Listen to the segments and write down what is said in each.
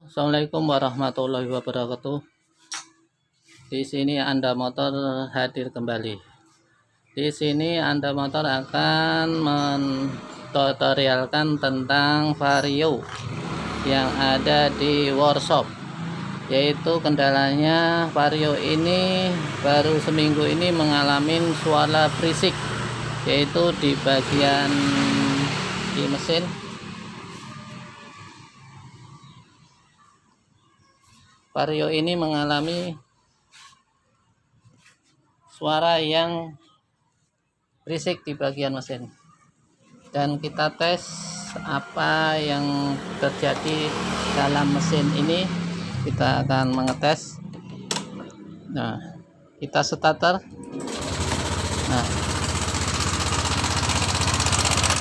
Assalamualaikum warahmatullahi wabarakatuh. Di sini Anda Motor hadir kembali. Di sini Anda Motor akan mentutorialkan tentang vario yang ada di workshop. Yaitu kendalanya vario ini baru seminggu ini mengalami suara berisik, yaitu di bagian di mesin. Vario ini mengalami suara yang berisik di bagian mesin, dan kita tes apa yang terjadi dalam mesin ini. Kita akan mengetes. Nah, kita starter. Nah,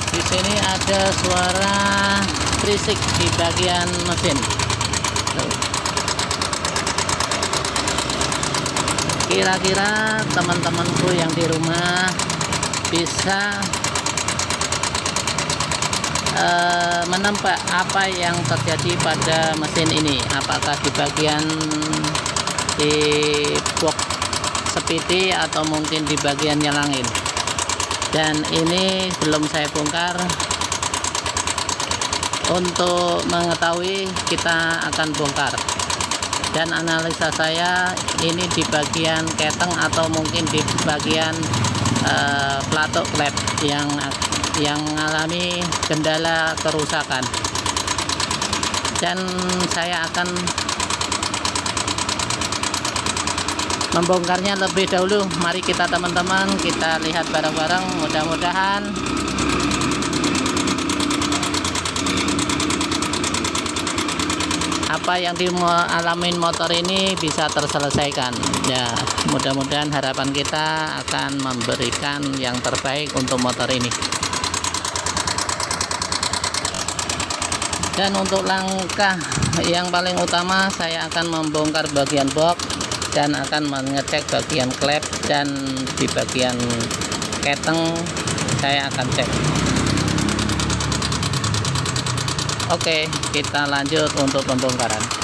di sini ada suara berisik di bagian mesin. Kira-kira teman-temanku yang di rumah bisa menebak apa yang terjadi pada mesin ini, apakah di bagian di box spiti atau mungkin di bagian nyelangin. Dan ini belum saya bongkar. Untuk mengetahui, kita akan bongkar. Dan analisa saya ini di bagian keteng atau mungkin di bagian pelatuk klep yang mengalami kendala kerusakan. Dan saya akan membongkarnya lebih dahulu. Mari kita teman-teman, kita lihat bareng-bareng. Mudah-mudahan apa yang dialami motor ini bisa terselesaikan. Ya, mudah-mudahan harapan kita akan memberikan yang terbaik untuk motor ini. Dan untuk langkah yang paling utama, saya akan membongkar bagian box dan akan mengecek bagian klep, dan di bagian keteng saya akan cek. Oke, kita lanjut untuk pembongkaran.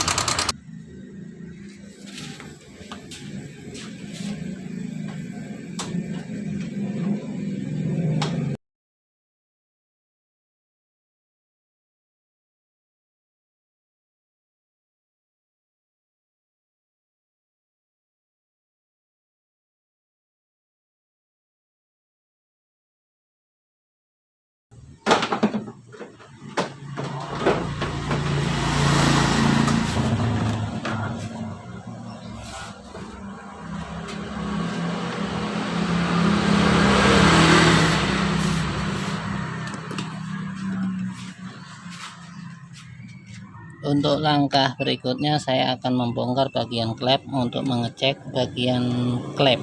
Untuk langkah berikutnya, saya akan membongkar bagian klep untuk mengecek bagian klep,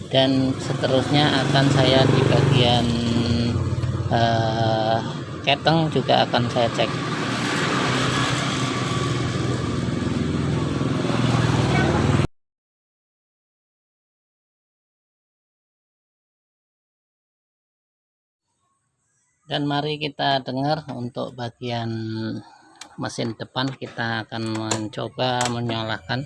dan seterusnya akan saya di bagian keteng juga akan saya cek. Dan mari kita dengar untuk bagian mesin depan. Kita akan mencoba menyalakan.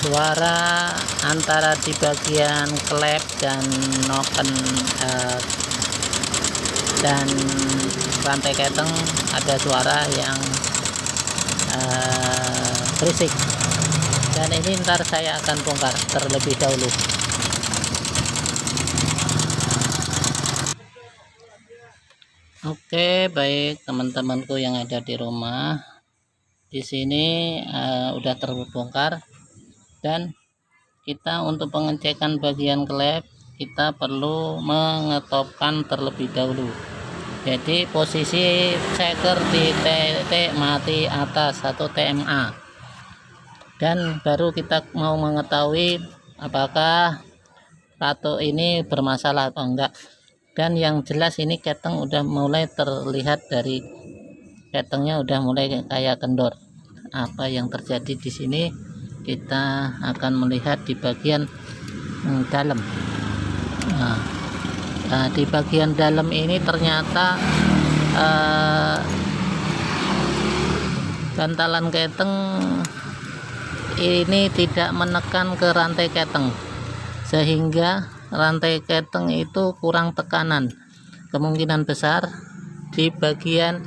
Suara antara di bagian klep dan noken dan rantai keteng ada suara yang berisik, dan ini ntar saya akan bongkar terlebih dahulu. Oke, baik teman-temanku yang ada di rumah, di sini udah terbongkar. Dan kita untuk pengecekan bagian klep, kita perlu mengetopkan terlebih dahulu. Jadi posisi checker di titik mati atas atau TMA, dan baru kita mau mengetahui apakah pelatuk ini bermasalah atau enggak. Dan yang jelas ini keteng udah mulai terlihat, dari ketengnya udah mulai kayak kendor. Apa yang terjadi di sini kita akan melihat di bagian dalam. Di bagian dalam ini ternyata bantalan keteng ini tidak menekan ke rantai keteng, sehingga rantai keteng itu kurang tekanan. Kemungkinan besar di bagian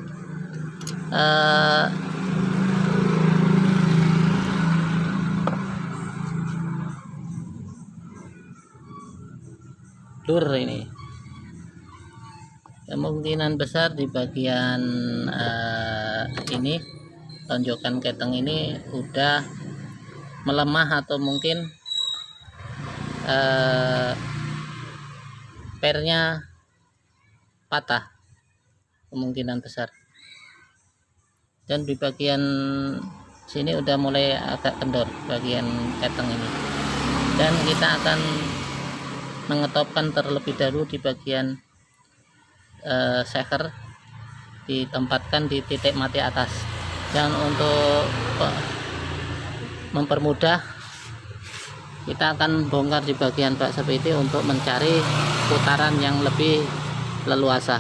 lur ini, kemungkinan besar di bagian ini tonjokan keteng ini udah melemah, atau mungkin pernya patah, kemungkinan besar. Dan di bagian sini udah mulai agak kendor bagian keteng ini, dan kita akan mengetopkan terlebih dahulu di bagian shaker, ditempatkan di titik mati atas. Dan untuk mempermudah, kita akan bongkar di bagian bak seperti untuk mencari putaran yang lebih leluasa.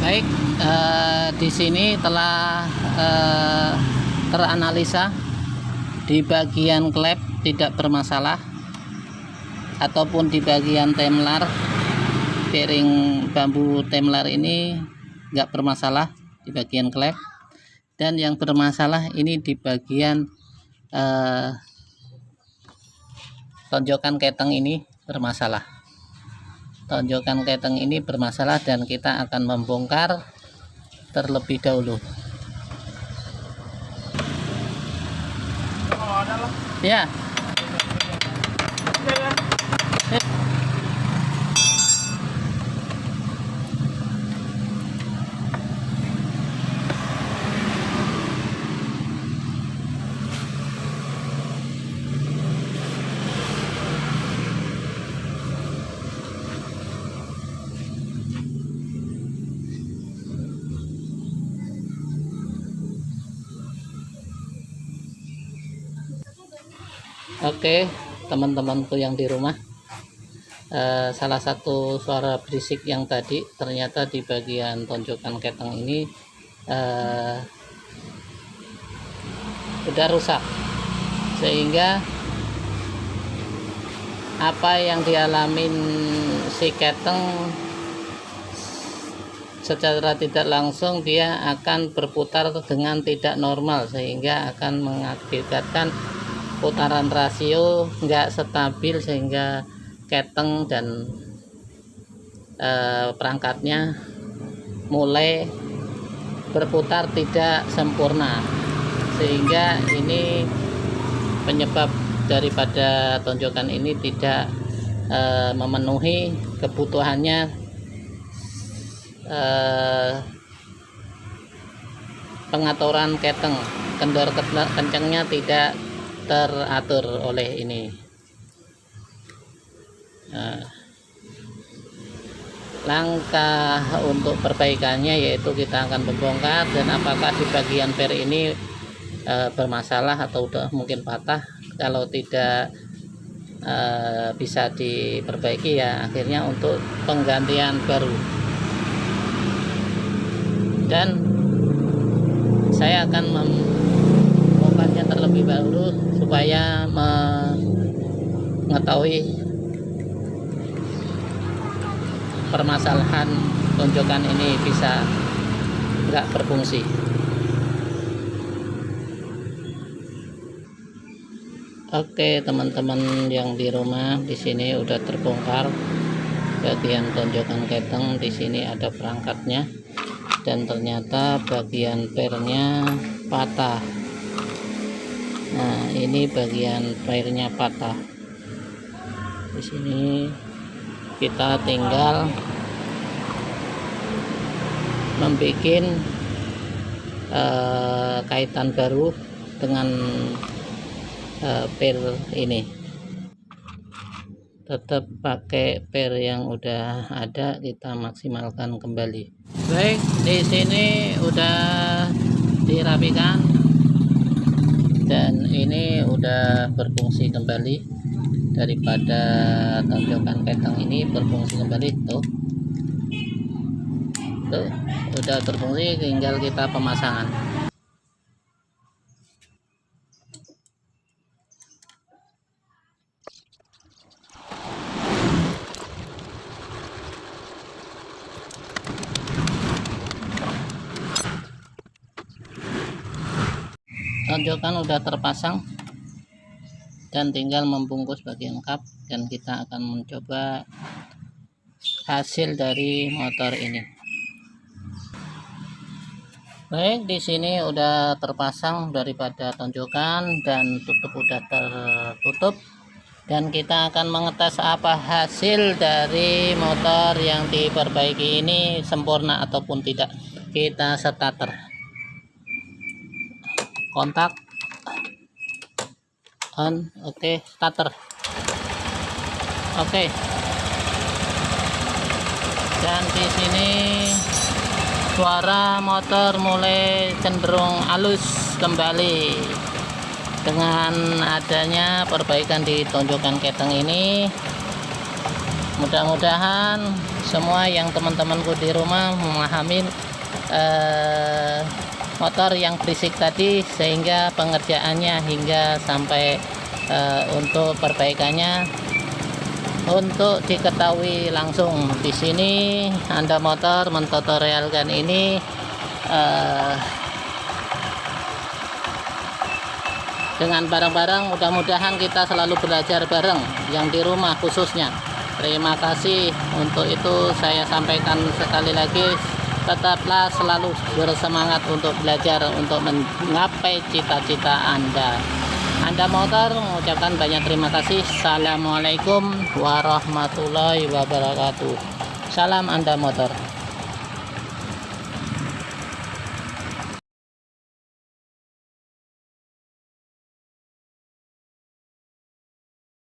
Baik, di sini telah teranalisa di bagian klep tidak bermasalah, ataupun di bagian temlar, bearing bambu temlar ini nggak bermasalah di bagian klep. Dan yang bermasalah ini di bagian tonjokan keteng ini bermasalah. Tonjokan keteng ini bermasalah dan kita akan membongkar terlebih dahulu. Ya. Oke, teman-temanku yang di rumah, salah satu suara berisik yang tadi ternyata di bagian tonjokan keteng ini udah rusak, sehingga apa yang dialamin si keteng secara tidak langsung dia akan berputar dengan tidak normal, sehingga akan mengakibatkan putaran rasio nggak stabil, sehingga keteng dan perangkatnya mulai berputar tidak sempurna, sehingga ini penyebab daripada tonjokan ini tidak memenuhi kebutuhannya, pengaturan keteng, kendor kencangnya tidak teratur oleh ini. Langkah untuk perbaikannya yaitu kita akan membongkar, dan apakah di bagian per ini bermasalah atau udah mungkin patah. Kalau tidak bisa diperbaiki, ya akhirnya untuk penggantian baru. Dan saya akan membongkarnya terlebih dahulu supaya mengetahui permasalahan tonjokan ini bisa nggak berfungsi. Oke, teman-teman yang di rumah, di sini udah terbongkar bagian tonjokan keteng. Di sini ada perangkatnya, dan ternyata bagian pernya patah. Nah, ini bagian pernya patah. Di sini kita tinggal membuat kaitan baru dengan per ini. tetap pakai per yang udah ada, kita maksimalkan kembali. Baik, di sini udah dirapikan dan ini udah berfungsi kembali. Daripada tonjokan ketang ini berfungsi kembali, tuh udah berfungsi, tinggal kita pemasangan. Tonjokan udah terpasang dan tinggal membungkus bagian kap, dan kita akan mencoba hasil dari motor ini. Baik, di sini udah terpasang daripada tonjokan dan tutup udah tertutup, dan kita akan mengetes apa hasil dari motor yang diperbaiki ini, sempurna ataupun tidak. Kita starter, kontak on, oke, starter, oke. Dan di sini suara motor mulai cenderung halus kembali dengan adanya perbaikan di tonjokan ketang ini. Mudah-mudahan semua yang teman-temanku di rumah memahami motor yang berisik tadi, sehingga pengerjaannya hingga sampai untuk perbaikannya untuk diketahui langsung. Di sini Anda Motor mentutorialkan ini dengan bareng-bareng. Mudah-mudahan kita selalu belajar bareng yang di rumah khususnya. Terima kasih. Untuk itu saya sampaikan sekali lagi, tetaplah selalu bersemangat untuk belajar untuk menggapai cita-cita Anda. Anda Motor mengucapkan banyak terima kasih. Assalamualaikum warahmatullahi wabarakatuh. Salam Anda Motor.